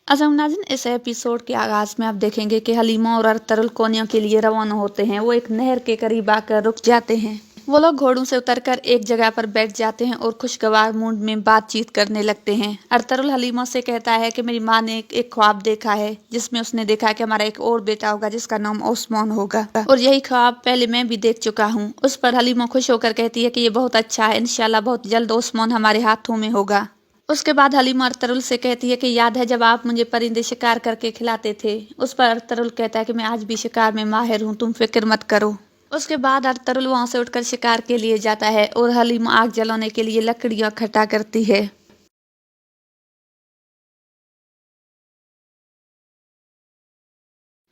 अज़म नाज़रीन, इस एपिसोड के आगाज में आप देखेंगे कि हलीमा और अरतरुल कोनिया के लिए रवाना होते हैं। वो एक नहर के करीब आकर रुक जाते हैं। वो लोग घोड़ों से उतरकर एक जगह पर बैठ जाते हैं और खुशगवार मूड में बातचीत करने लगते हैं। अरतरुल हलीमा से कहता है कि मेरी माँ ने एक ख्वाब देखा है जिसमें उसने देखा कि हमारा एक और बेटा होगा जिसका नाम ओस्मान होगा, और यही ख्वाब पहले मैं भी देख चुका हूँ। उस पर हलीमा खुश होकर कहती है कि ये बहुत अच्छा है, इंशाल्लाह बहुत जल्द ओस्मान हमारे हाथों में होगा। उसके बाद हलीमा अरतरुल से कहती है कि याद है जब आप मुझे परिंदे शिकार करके खिलाते थे। उस पर अरतरुल कहता है कि मैं आज भी शिकार में माहिर हूँ, तुम फिक्र मत करो। उसके बाद अरतरुल वहां से उठकर शिकार के लिए जाता है और हलीमा आग जलाने के लिए लकड़ियां इकट्ठा करती है।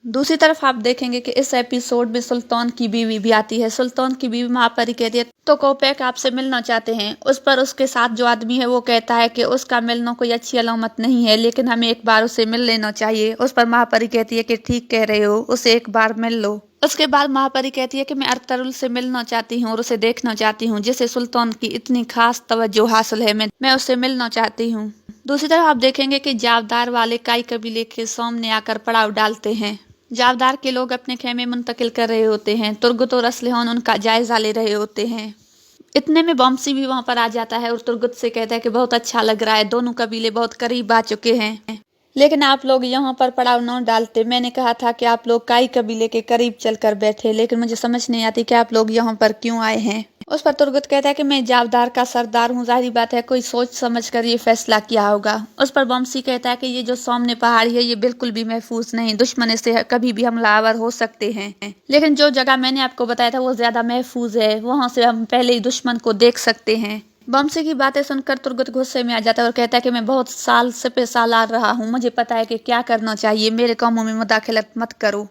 दूसरी तरफ आप देखेंगे कि इस एपिसोड में सुल्तान की बीवी भी आती है। सुल्तान की बीवी महापरी कहती है तो कोपेक आपसे मिलना चाहते हैं। उस पर उसके साथ जो आदमी है वो कहता है कि उसका मिलना कोई अच्छी अलामत नहीं है, लेकिन हमें एक बार उसे मिल लेना चाहिए। उस पर महापरी कहती है कि ठीक कह रहे हो, उसे एक बार मिल लो। उसके बाद महापरी कहती है कि मैं अरतरुल से मिलना चाहती हूँ और उसे देखना चाहती हूँ जिसे सुल्तान की इतनी खास तवज्जो हासिल है। मैं उससे मिलना चाहती हूँ। दूसरी तरफ आप देखेंगे कि जावदार वाले काई कबीले के सामने आकर पड़ाव डालते हैं। जावदार के लोग अपने खेमे मुंतकिल कर रहे होते हैं। तुर्गुत और असलहान उनका जायजा ले रहे होते हैं। इतने में बॉम्सी भी वहां पर आ जाता है और तुर्गुत से कहता है कि बहुत अच्छा लग रहा है, दोनों कबीले बहुत करीब आ चुके हैं, लेकिन आप लोग यहाँ पर पड़ाव न डालते। मैंने कहा था कि आप लोग काई कबीले के करीब चलकर बैठे, लेकिन मुझे समझ नहीं आती कि आप लोग यहाँ पर क्यों आए हैं। उस पर तुर्गुत कहता है कि मैं जावदार का सरदार हूँ, जाहिर बात है कोई सोच समझ कर ये फैसला किया होगा। उस पर बमसी कहता है कि ये जो सामने पहाड़ी है ये बिल्कुल भी महफूज नहीं, दुश्मन इससे कभी भी हमलावर हो सकते हैं, लेकिन जो जगह मैंने आपको बताया था वो ज्यादा महफूज है, वहां से हम पहले ही दुश्मन को देख सकते हैं। बमसी की बातें सुनकर तुर्गुत गुस्से में आ जाता है और कहता है कि मैं बहुत साल से सालार रहा हूँ, मुझे पता है कि क्या करना चाहिए, मेरे कामों में मुदाखलत मत करो।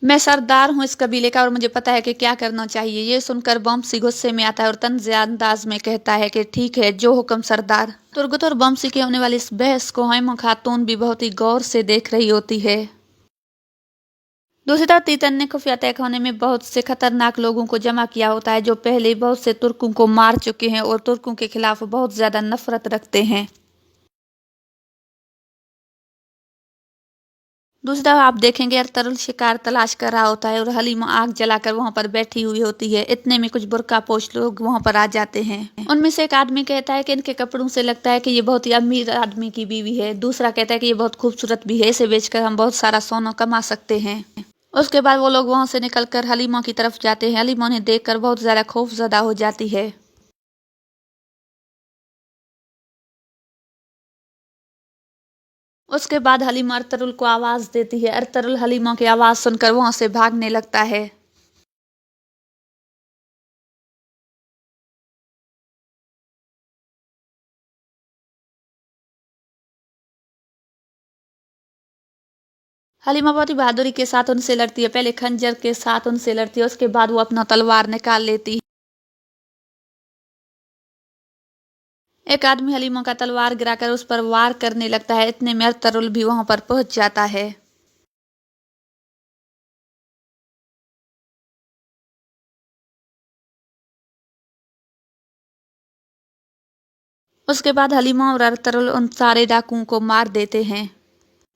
मैं सरदार हूँ इस कबीले का और मुझे पता है कि क्या करना चाहिए। ये सुनकर बमसी गुस्से में आता है और तंज़ अंदाज में कहता है कि ठीक है, जो हुक्म सरदार। तुर्गुत और बमसी की होने वाली इस बहस को हैमा खातून भी बहुत ही गौर से देख रही होती है। दूसरी तरफ तीतन ने खुफिया तहखाने में बहुत से खतरनाक लोगों को जमा किया होता है जो पहले बहुत से तुर्कों को मार चुके हैं और तुर्कों के खिलाफ बहुत ज्यादा नफरत रखते हैं। दूसरी तरफ आप देखेंगे अरतरुल शिकार तलाश कर रहा होता है और हलीमा आग जलाकर वहां पर बैठी हुई होती है। इतने में कुछ बुर्कापोश लोग वहां पर आ जाते हैं। उनमें से एक आदमी कहता है कि इनके कपड़ों से लगता है कि ये बहुत ही अमीर आदमी की बीवी है। दूसरा कहता है कि ये बहुत खूबसूरत भी है, इसे बेचकर हम बहुत सारा सोना कमा सकते हैं। उसके बाद वो लोग वहां से निकलकर हलीमा की तरफ जाते हैं। हलीमा उन्हें देखकर बहुत ज्यादा खौफजदा हो जाती है। उसके बाद हलीमा अरतरुल को आवाज देती है। अरतरुल हलीमा की आवाज सुनकर वहां से भागने लगता है। हलीमा बहुत ही बहादुरी के साथ उनसे लड़ती है। पहले खंजर के साथ उनसे लड़ती है, उसके बाद वो अपना तलवार निकाल लेती है। एक आदमी हलीमा का तलवार गिराकर उस पर वार करने लगता है। इतने में अरतरुल भी वहां पर पहुंच जाता है। उसके बाद हलीमा और अरतरुल उन सारे डाकुओं को मार देते हैं।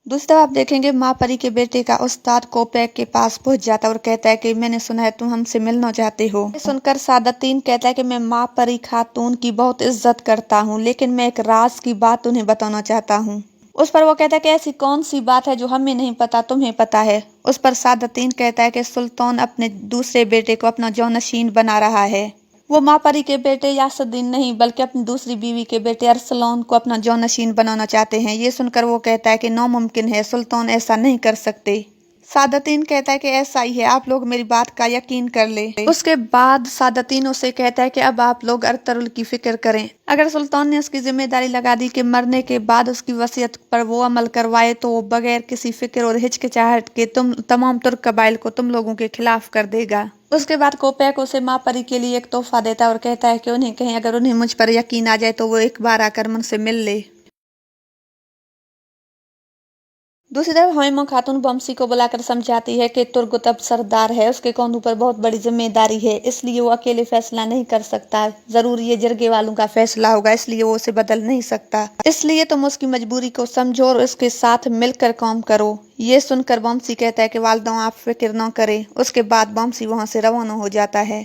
दूसरी तरफ आप देखेंगे माँ परी के बेटे का उस्ताद कोपैक के पास पहुंच जाता है और कहता है कि मैंने सुना है तुम हमसे मिलना चाहते हो। ये सुनकर सादतीन कहता है कि मैं माँ परी खातून की बहुत इज्जत करता हूँ, लेकिन मैं एक राज की बात उन्हें बताना चाहता हूँ। उस पर वो कहता है कि ऐसी कौन सी बात है जो हमें नहीं पता, तुम्हें पता है। उस पर सादतीन कहता है कि सुल्तान अपने दूसरे बेटे को अपना जौनशीन बना रहा है। वो माँ परी के बेटे यासुद्दीन नहीं बल्कि अपनी दूसरी बीवी के बेटे अरसलान को अपना जौनशीन बनाना चाहते हैं। ये सुनकर वो कहता है कि नामुमकिन है, सुल्तान ऐसा नहीं कर सकते। सादतीन कहता है कि ऐसा ही है, आप लोग मेरी बात का यकीन कर ले। उसके बाद सादतीन उसे कहता है कि अब आप लोग अरतरुल की फिक्र करें। अगर सुल्तान ने उसकी जिम्मेदारी लगा दी कि मरने के बाद उसकी वसीयत पर वो अमल करवाए तो वो बगैर किसी फिक्र और हिचकिचाहट के तुम तमाम तुर्क कबाइल को तुम लोगों के खिलाफ कर देगा। उसके बाद कोपैक उसे माँ परी के लिए एक तोहफा देता है और कहता है कि उन्हें कहीं अगर उन्हें मुझ पर यकीन आ जाए तो वो एक बार आकर मुझसे मिल ले। दूसरी तरफ हमीमा खातून बमसी को बुलाकर समझाती है कि तुर्गत अब सरदार है, उसके कंधों पर बहुत बड़ी जिम्मेदारी है, इसलिए वो अकेले फैसला नहीं कर सकता। जरूर ये जरगे वालों का फैसला होगा, इसलिए वो उसे बदल नहीं सकता। इसलिए तुम उसकी मजबूरी को समझो और उसके साथ मिलकर काम करो। ये सुनकर बमसी कहता है कि वालदा आप फिक्र न करें। उसके बाद बमसी वहां से रवाना हो जाता है।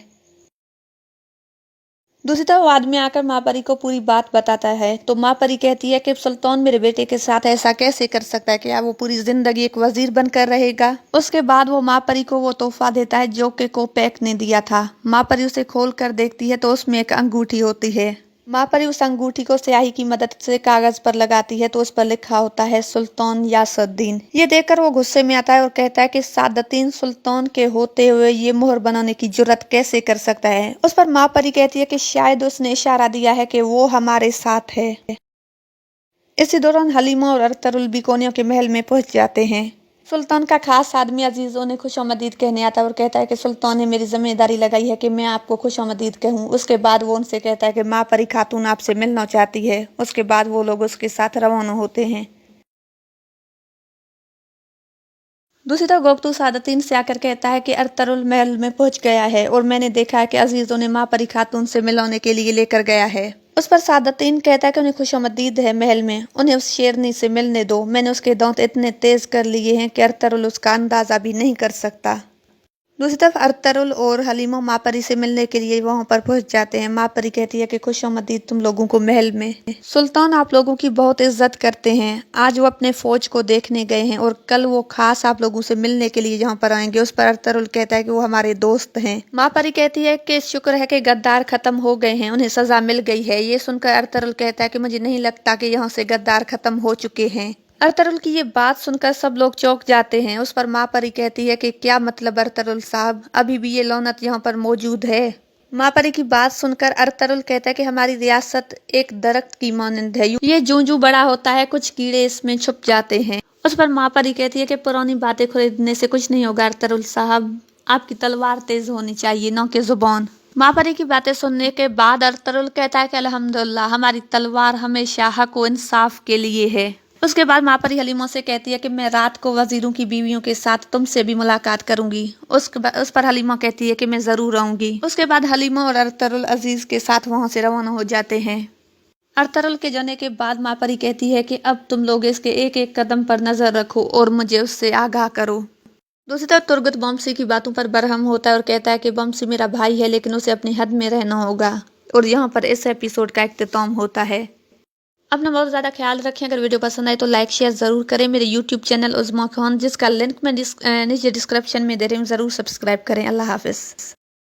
दूसरी तरफ आदमी आकर माँ परी को पूरी बात बताता है तो माँ परी कहती है कि सुल्तान मेरे बेटे के साथ ऐसा कैसे कर सकता है, क्या वो पूरी जिंदगी एक वजीर बनकर रहेगा। उसके बाद वो माँ परी को वो तोहफा देता है जो कि कोपैक ने दिया था। माँ परी उसे खोल कर देखती है तो उसमें एक अंगूठी होती है। माँ परी उस अंगूठी को स्याही की मदद से कागज पर लगाती है तो उस पर लिखा होता है सुल्तान यासुद्दीन। ये देखकर वो गुस्से में आता है और कहता है कि सादतीन सुल्तान के होते हुए ये मोहर बनाने की जुर्रत कैसे कर सकता है। उस पर माँ परी कहती है कि शायद उसने इशारा दिया है कि वो हमारे साथ है। इसी दौरान हलीमा और अरतरुल बीकोनियों के महल में पहुंच जाते हैं। सुल्तान का खास आदमी अजीज उन्हें खुशामदीद कहने आता है और कहता है कि सुल्तान ने मेरी जिम्मेदारी लगाई है कि मैं आपको खुशामदीद कहूँ। उसके बाद वो उनसे कहता है कि माँ परी खातून आपसे मिलना चाहती है। उसके बाद वो लोग उसके साथ रवाना होते हैं। दूसरी तरफ गोकतू सादतीन से आकर कहता है कि अरतरुल महल में पहुंच गया है और मैंने देखा है कि अजीजों ने माँ परी खातून से मिलाने के लिए लेकर गया है। उस पर सादतीन कहता है कि उन्हें खुशामदीद है महल में, उन्हें उस शेरनी से मिलने दो। मैंने उसके दांत इतने तेज कर लिए हैं कि अरतरुल उसका अंदाजा भी नहीं कर सकता। दूसरी तरफ अरतरुल और हलीमा माँ परी से मिलने के लिए वहां पर पहुंच जाते हैं। माँ परी कहती है कि खुशामदीद तुम लोगों को महल में। सुल्तान आप लोगों की बहुत इज्जत करते हैं। आज वो अपने फौज को देखने गए हैं और कल वो खास आप लोगों से मिलने के लिए यहाँ पर आएंगे। उस पर अरतरुल कहता है कि वो हमारे दोस्त हैं। माँ परी कहती है कि शुक्र है कि गद्दार खत्म हो गए हैं, उन्हें सजा मिल गई है। ये सुनकर अरतरुल कहता है कि मुझे नहीं लगता कि यहाँ से गद्दार खत्म हो चुके हैं। अरतरुल की ये बात सुनकर सब लोग चौंक जाते हैं। उस पर माँ परी कहती है कि क्या मतलब अरतरुल साहब, अभी भी ये लौनत यहाँ पर मौजूद है। माँ परी की बात सुनकर अरतरुल कहता है कि हमारी रियासत एक दरख्त की मानंद है, ये जूं बड़ा होता है कुछ कीड़े इसमें छुप जाते हैं। उस पर माँ परी कहती है कि पुरानी बातें खरीदने से कुछ नहीं होगा अरतरुल साहब, आपकी तलवार तेज होनी चाहिए न कि जुबान। माँ परी की बातें सुनने के बाद अरतरुल कहता है कि अल्हम्दुलिल्लाह हमारी तलवार हमेशा हक व इंसाफ के लिए है। उसके बाद माँ परी हलीमा से कहती है कि मैं रात को वजीरों की बीवियों के साथ तुमसे भी मुलाकात करूंगी। उस पर हलीमा कहती है कि मैं जरूर आऊंगी। उसके बाद हलीमा और अरतरुल अजीज के साथ वहां से रवाना हो जाते हैं। अरतरुल के जाने के बाद माँ परी कहती है कि अब तुम लोग इसके एक एक कदम पर नजर रखो और मुझे उससे आगाह करो। दूसरी तरफ तुर्गत बमसी की बातों पर बरहम होता है और कहता है कि बमसी मेरा भाई है लेकिन उसे अपनी हद में रहना होगा। और यहाँ पर इस एपिसोड का इख्तिताम होता है। अपना बहुत ज़्यादा ख्याल रखें। अगर वीडियो पसंद आए तो लाइक शेयर ज़रूर करें। मेरे यूट्यूब चैनल उज़्मा खान जिसका लिंक मैं नीचे डिस्क्रिप्शन में दे रही हूँ, ज़रूर सब्सक्राइब करें। अल्लाह हाफिज़।